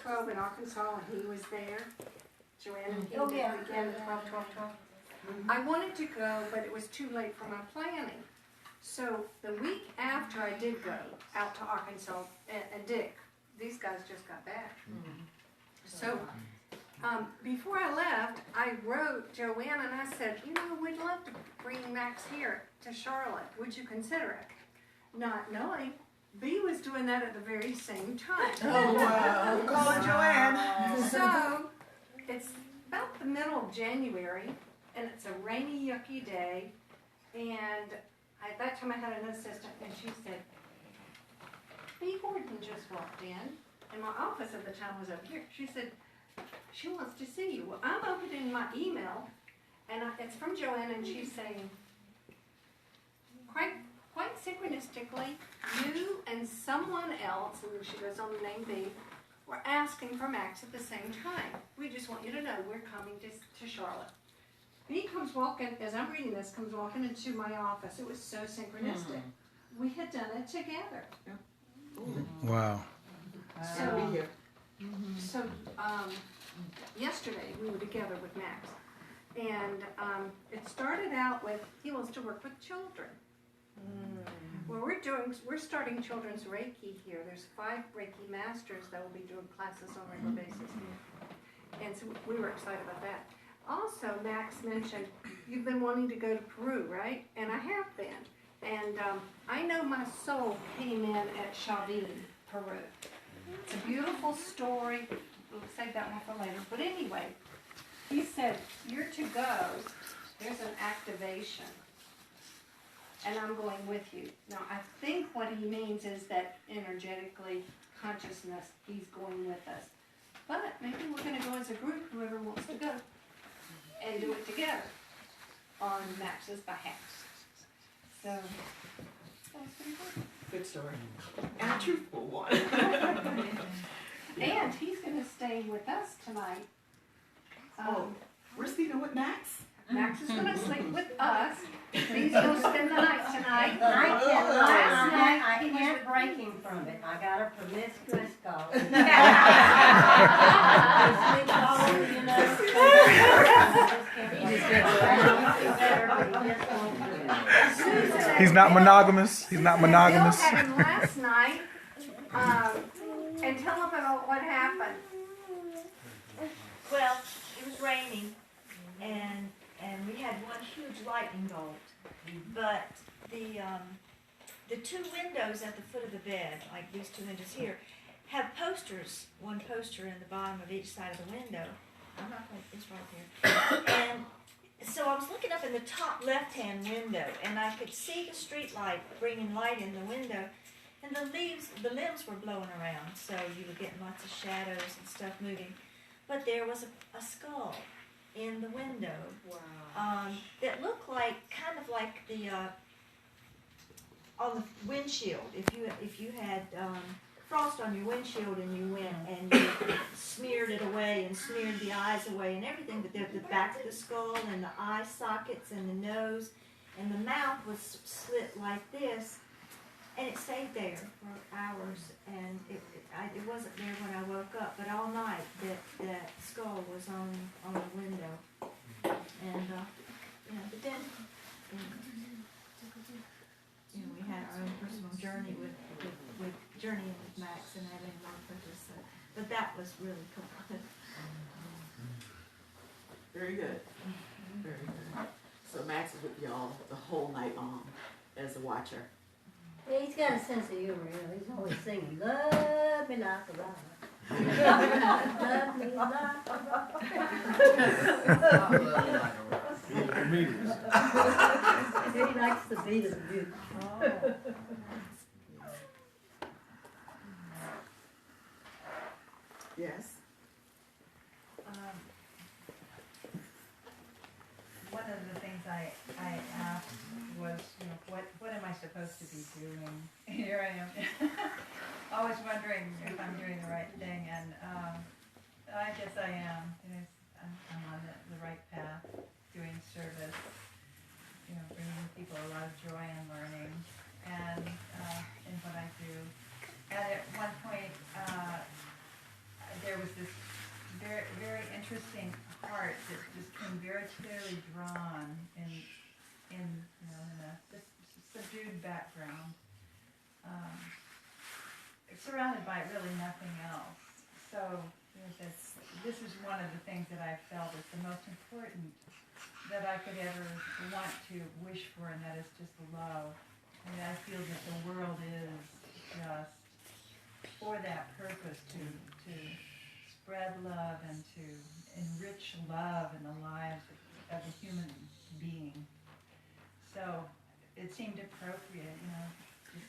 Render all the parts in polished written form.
12 in Arkansas, and he was there. Joanne and he Oh, did yeah. it again, 12. I wanted to go, but it was too late for my planning. So the week after I did go out to Arkansas, and Dick, these guys just got back. So before I left, I wrote Joanne and I said, you know, we'd love to bring Max here to Charlotte. Would you consider it? Not knowing, B was doing that at the very same time. Oh, wow. We're calling Joanne. So it's about the middle of January, and it's a rainy, yucky day, and at that time I had an assistant, and she said, B. Gordon just walked in, and my office at the time was over here. She said, she wants to see you. Well, I'm opening my email, and it's from Joanne, and she's saying, quite synchronistically, you and someone else, and she goes on the name B, were asking for Max at the same time. We just want you to know we're coming to Charlotte. B comes walking, as I'm reading this, comes walking into my office. It was so synchronistic. We had done it together. Wow. So yesterday we were together with Max, and it started out with he wants to work with children. Well, we're starting children's Reiki here. There's 5 Reiki masters that will be doing classes on a regular basis, and so we were excited about that. Also, Max mentioned you've been wanting to go to Peru, right? And I have been, and I know my soul came in at Chavin, Peru. It's a beautiful story. We'll save that one for later. But anyway, he said, you're to go. There's an activation. And I'm going with you. Now, I think what he means is that energetically, consciousness, he's going with us. But maybe we're going to go as a group, whoever wants to go, and do it together on Max's behalf. So, that was pretty good. Good story. And a truthful one. And he's going to stay with us tonight. We're sleeping with Max? Max is going to sleep with us. He's going to spend the night tonight. I can't break him from it. I got a promiscuous dog. He's not monogamous. He's not monogamous. Bill had him last night. And tell him about what happened. Well, it was raining, and we had one huge lightning bolt. But the 2 windows at the foot of the bed, like these 2 windows here, have posters. One poster in the bottom of each side of the window. I'm not going. It's right there. And so I was looking up in the top left-hand window, and I could see the street light bringing light in the window. And the limbs were blowing around, so you were getting lots of shadows and stuff moving. But there was a skull in the window. Wow. That looked kind of like the on the windshield. If you had frost on your windshield and you went and you smeared it away and smeared the eyes away and everything, but the back of the skull and the eye sockets and the nose and the mouth was slit like this. And it stayed there for hours, and it wasn't there when I woke up, but all night that skull was on the window. And, but then, we had our own personal journey with journeying with Max and having more purpose. But that was really cool. Very good. Very good. So Max is with y'all the whole night long as a watcher. Yeah, he's got a sense of humor, He's always singing, love me like a rock. Love me like a rock. He likes the beat of the music. Yes. One of the things I asked was, what am I supposed to be doing? Here I am, always wondering if I'm doing the right thing, and I guess I am. I'm on the right path, doing service, bringing people a lot of joy and learning, and in what I do. And at one point, there was this very, very interesting heart that just came very clearly drawn in a just subdued background, surrounded by really nothing else. So this is one of the things that I felt is the most important that I could ever want to wish for, and that is just love. And I feel that the world is just for that purpose, to spread love and to enrich love in the lives of a human being. So it seemed appropriate,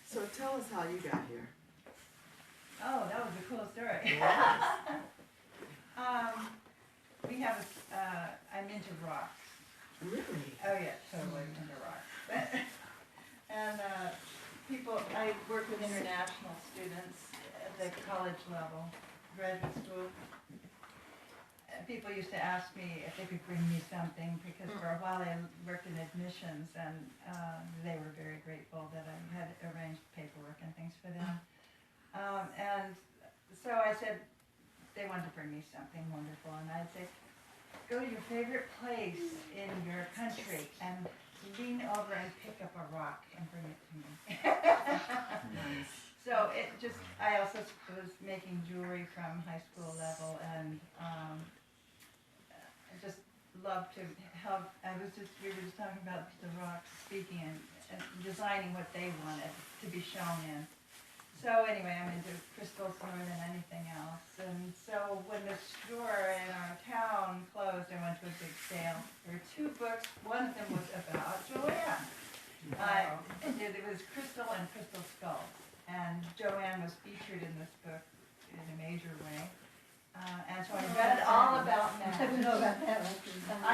So tell us how you got here. Oh, that was a cool story. We have I'm into rocks. Really? Oh yeah, totally into rocks. And I work with international students at the college level, graduate school. People used to ask me if they could bring me something, because for a while I worked in admissions, and they were very grateful that I had arranged paperwork and things for them. And so I said, they wanted to bring me something wonderful, and I'd say, go to your favorite place in your country and lean over and pick up a rock and bring it to me. Nice. So I also was making jewelry from high school level, and I just love to help. We were just talking about the rocks, speaking and designing what they wanted to be shown in. So anyway, I'm into crystals more than anything else. And so when the store in our town closed, I went to a big sale. There were 2 books. One of them was about Joanne. It was Crystal and Crystal Skulls. And Joanne was featured in this book in a major way. And so I read all about Max. I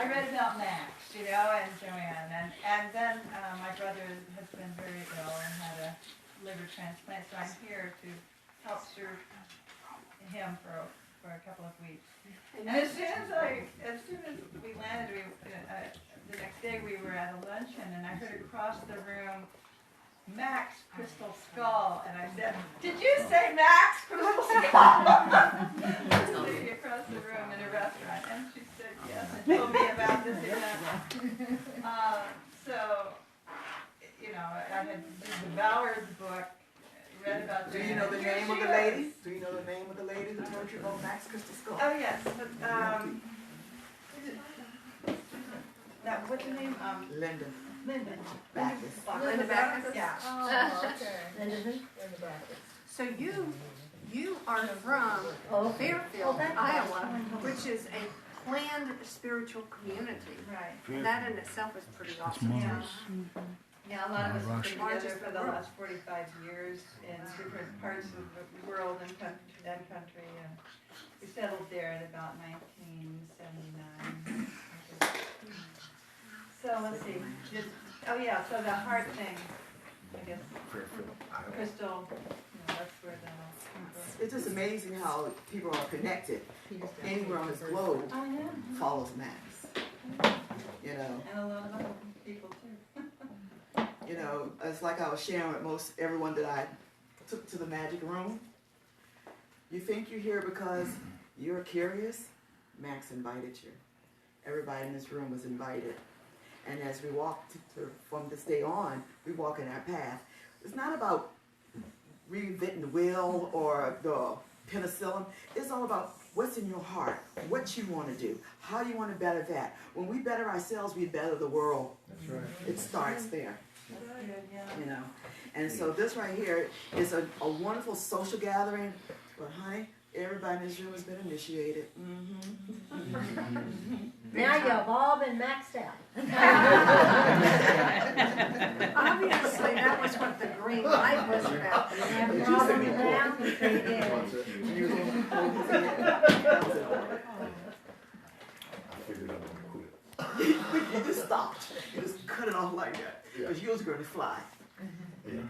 read about Max, and Joanne. And then my brother has been very ill and had a liver transplant, so I'm here to help serve him for a couple of weeks. And as soon as we landed, the next day we were at a luncheon, and I heard across the room, Max Crystal Skull, and I said, "Did you say Max Crystal Skull?" Lady across the room in a restaurant, and she said yes, and told me about this event. I had devoured the book, read about. Do you know the name of the lady? Do you know the name of the lady who told you about Max Crystal Skull? Oh yes, but what's her name? Linda Linda. Backus. Linda Backus? Yeah. Oh, okay. So you are from Fairfield, that's Iowa, which is a planned spiritual community. Right. And that in itself is pretty awesome. Yeah. Yeah, a lot of us have been Largest together for in the the world. last 45 years in different parts of the world and country, and we settled there in about 1979. So let's see. So the heart thing, I guess, crystal, that's where the... It's just amazing how people are connected. Anywhere on this globe I know. follows Max. And a lot of other people too. It's like I was sharing with everyone that I took to the magic room. You think you're here because you're curious? Max invited you. Everybody in this room was invited. And as we walk from this day on, we walk in our path. It's not about reinventing the wheel or the penicillin. It's all about what's in your heart, what you want to do, how you want to better that. When we better ourselves, we better the world. That's right. It starts there. That's good, yeah. And so this right here is a wonderful social gathering. But honey, everybody in this room has been initiated. Now you've all been maxed out. Obviously, that was what the green light was about. You have problems now? They did. You just stopped. You just cut it off like that. Because you was going to fly. Yeah.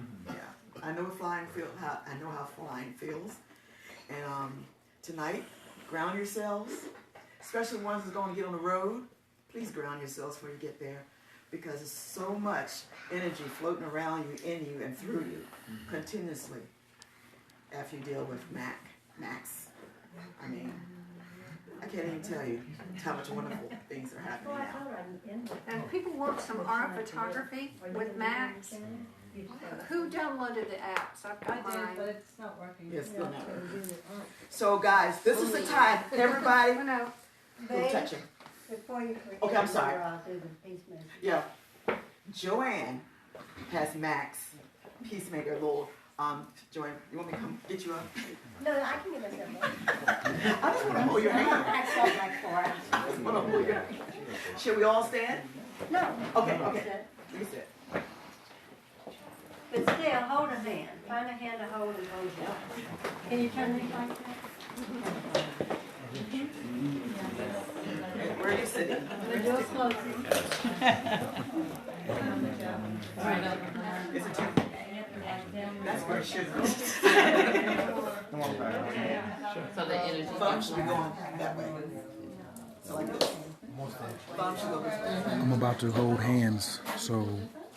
I know how flying feels. And tonight, ground yourselves, especially ones that's going to get on the road. Please ground yourselves before you get there, because there's so much energy floating around you, in you, and through you, continuously. After you deal with Max, I mean, can't even tell you how much wonderful things are happening now. And people want some art photography with Max. Who downloaded the apps? I've I got did, but mine. it's not working. Yes, still not. So guys, this is the time. Everybody, Oh, no. go touch him. Before you forget, Okay, I'm sorry. I'll do the peacemaker. Yeah. Joanne has Max Peacemaker little. Joanne, you want me to come get you up? No, I can give myself one. I just want to hold your hand. I slept like 4 hours. I just want to hold your hand. Should we all stand? No. Okay, okay. Reset. But still, hold a hand. Find a hand to hold and hold yours. Can you turn these like that? Where are you sitting? The door's closing. Is it too? That's where it should go. So the energy. Thumb should be going that way. So like this. Thumb should go this way. I'm about to hold hands, so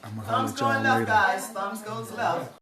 I'm gonna Thumbs holler at y'all going left, later. guys. Thumbs goes left.